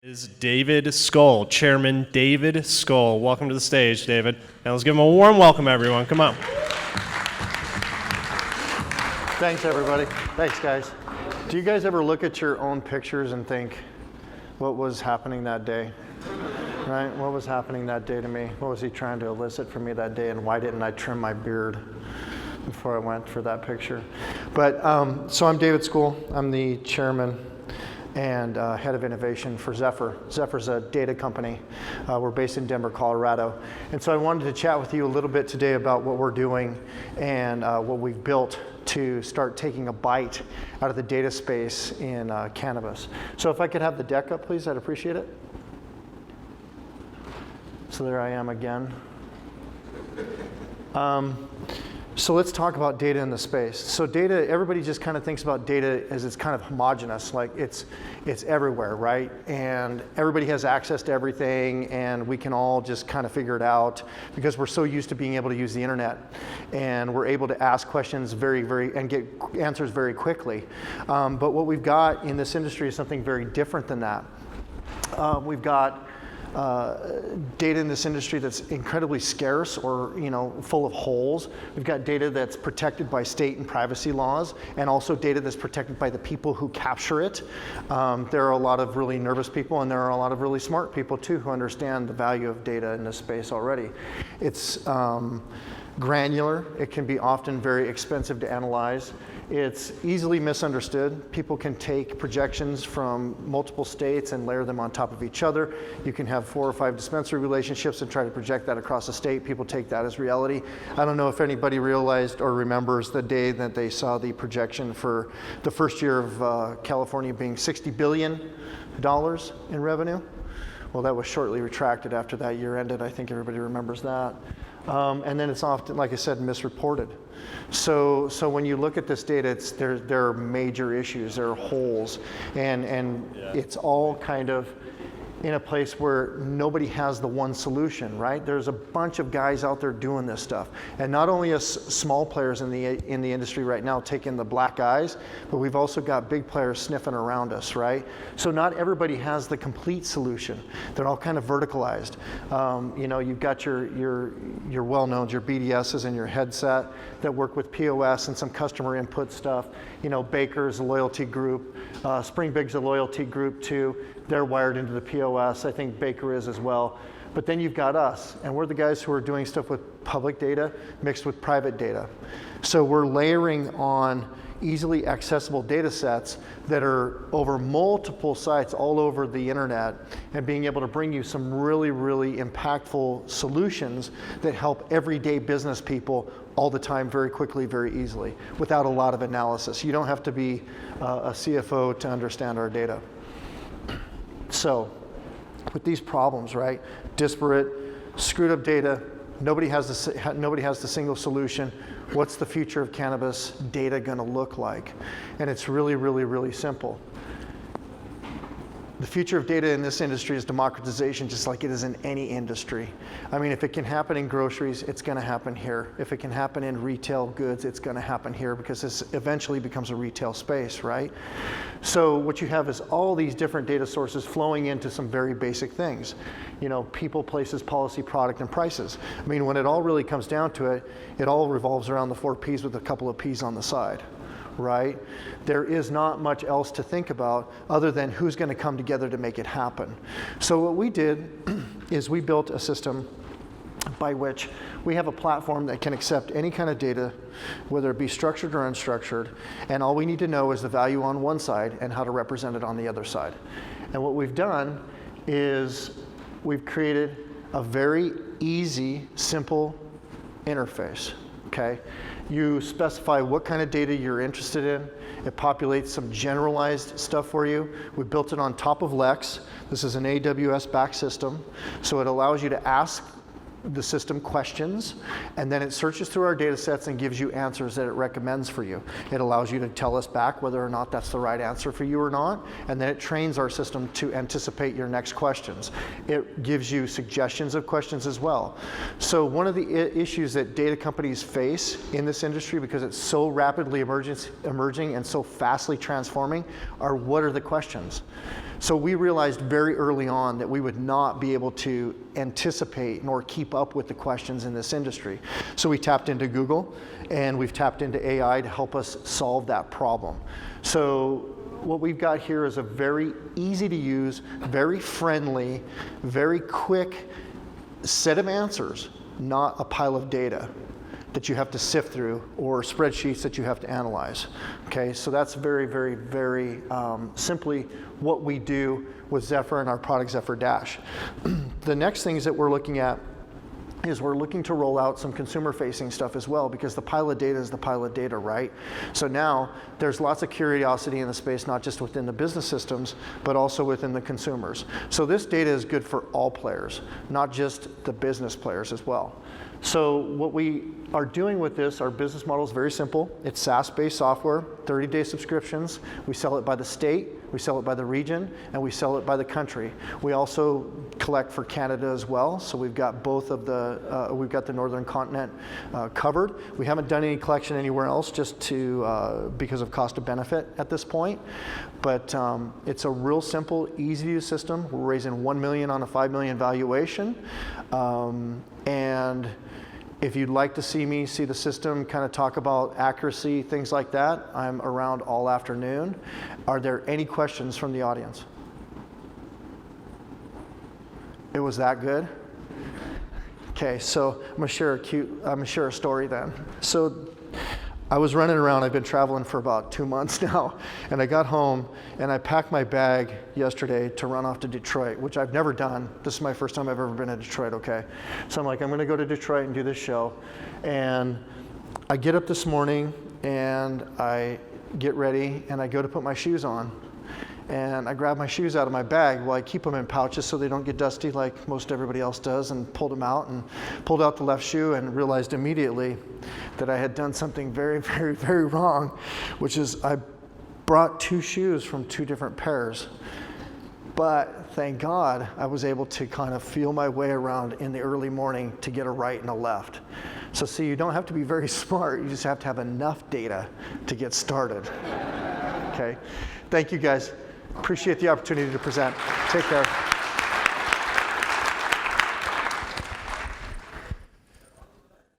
Is David Skul, Chairman David Skul. Welcome to the stage, David. And let's give him a warm welcome, everyone. Come on. Thanks, everybody. Thanks, guys. Do you guys ever look at your own pictures and think, what was happening that day? Right? What was happening that day to me? What was he trying to elicit from me that day, and why didn't I trim my beard before I went for that picture? But so I'm David Skul. I'm the chairman and head of innovation for Zefyr. Zefyr's a data company. We're based in Denver, Colorado. And so I wanted to chat with you a little bit today about what we're doing and what we've built to start taking a bite out of the data space in cannabis. So if I could have the deck up, please, I'd appreciate it. So there I am again. So let's talk about data in the space. So data, everybody just kind of thinks about data as it's kind of homogenous, like it's everywhere, right? And everybody has access to everything, and we can all just kind of figure it out because we're so used to being able to use the internet, and we're able to ask questions and get answers very quickly. But what we've got in this industry is something very different than that. We've got data in this industry that's incredibly scarce or full of holes. We've got data that's protected by state and privacy laws, and also data that's protected by the people who capture it. There are a lot of really nervous people, and there are a lot of really smart people too who understand the value of data in this space already. It's granular. It can be often very expensive to analyze. It's easily misunderstood. People can take projections from multiple states and layer them on top of each other. You can have 4 or 5 dispensary relationships and try to project that across a state. People take that as reality. I don't know if anybody realized or remembers the day that they saw the projection for the first year of California being $60 billion in revenue. Well, that was shortly retracted after that year ended. I think everybody remembers that. And then it's often, like I said, misreported. So when you look at this data, there are major issues, there are holes, and it's all kind of in a place where nobody has the one solution, right? There's a bunch of guys out there doing this stuff, and not only us small players in the industry right now taking the black eyes, but we've also got big players sniffing around us, right? So not everybody has the complete solution. They're all kind of verticalized. You've got your well-knowns, your BDSs and your headset that work with POS and some customer input stuff. Baker's a loyalty group, Spring Big's a loyalty group too. They're wired into the POS. I think Baker is as well. But then you've got us, and we're the guys who are doing stuff with public data mixed with private data. So we're layering on easily accessible data sets that are over multiple sites all over the internet, and being able to bring you some really, really impactful solutions that help everyday business people all the time, very quickly, very easily, without a lot of analysis. You don't have to be a CFO to understand our data. So with these problems, right, disparate, screwed up data, nobody has the single solution. What's the future of cannabis data going to look like? And it's really, really, really simple. The future of data in this industry is democratization, just like it is in any industry. I mean, if it can happen in groceries, it's going to happen here. If it can happen in retail goods, it's going to happen here, because this eventually becomes a retail space, right? So what you have is all these different data sources flowing into some very basic things. People, places, policy, product, and prices. I mean, when it all really comes down to it, it all revolves around the 4 Ps with a couple of Ps on the side. Right? There is not much else to think about other than who's going to come together to make it happen. So what we did is we built a system by which we have a platform that can accept any kind of data, whether it be structured or unstructured, and all we need to know is the value on one side and how to represent it on the other side. And what we've done is we've created a very easy, simple interface. Okay? You specify what kind of data you're interested in. It populates some generalized stuff for you. We built it on top of Lex. This is an AWS-backed system, so it allows you to ask the system questions, and then it searches through our data sets and gives you answers that it recommends for you. It allows you to tell us back whether or not that's the right answer for you or not, and then it trains our system to anticipate your next questions. It gives you suggestions of questions as well. So one of the issues that data companies face in this industry, because it's so rapidly emerging and so fastly transforming, are what are the questions? So we realized very early on that we would not be able to anticipate nor keep up with the questions in this industry. So we tapped into Google, and we've tapped into AI to help us solve that problem. So what we've got here is a very easy to use, very friendly, very quick set of answers, not a pile of data that you have to sift through or spreadsheets that you have to analyze. Okay, so that's very, very, very simply what we do with Zefyr and our product Zefyr Dash. The next things that we're looking at is we're looking to roll out some consumer-facing stuff as well, because the pile of data is the pile of data, right? So now there's lots of curiosity in the space, not just within the business systems, but also within the consumers. So this data is good for all players, not just the business players as well. So what we are doing with this, our business model is very simple. It's SaaS-based software, 30-day subscriptions. We sell it by the state, we sell it by the region, and we sell it by the country. We also collect for Canada as well. So we've got both of we've got the northern continent covered. We haven't done any collection anywhere else just to, because of cost of benefit at this point. But it's a real simple, easy to use system. We're raising $1 million on a $5 million valuation. And if you'd like to see me see the system, kind of talk about accuracy, things like that, I'm around all afternoon. Are there any questions from the audience? It was that good? Okay, so I'm gonna share a story then. So I was running around, I've been traveling for about 2 months now, and I got home and I packed my bag yesterday to run off to Detroit, which I've never done. This is my first time I've ever been to Detroit, okay? So I'm like, I'm gonna go to Detroit and do this show. And I get up this morning and I get ready and I go to put my shoes on. And I grabbed my shoes out of my bag. Well, I keep them in pouches so they don't get dusty like most everybody else does, and pulled them out and pulled out the left shoe and realized immediately that I had done something very, very, very wrong, which is I brought 2 shoes from 2 different pairs. But thank God I was able to kind of feel my way around in the early morning to get a right and a left. So see, you don't have to be very smart, you just have to have enough data to get started. Okay, thank you guys. Appreciate the opportunity to present. Take care.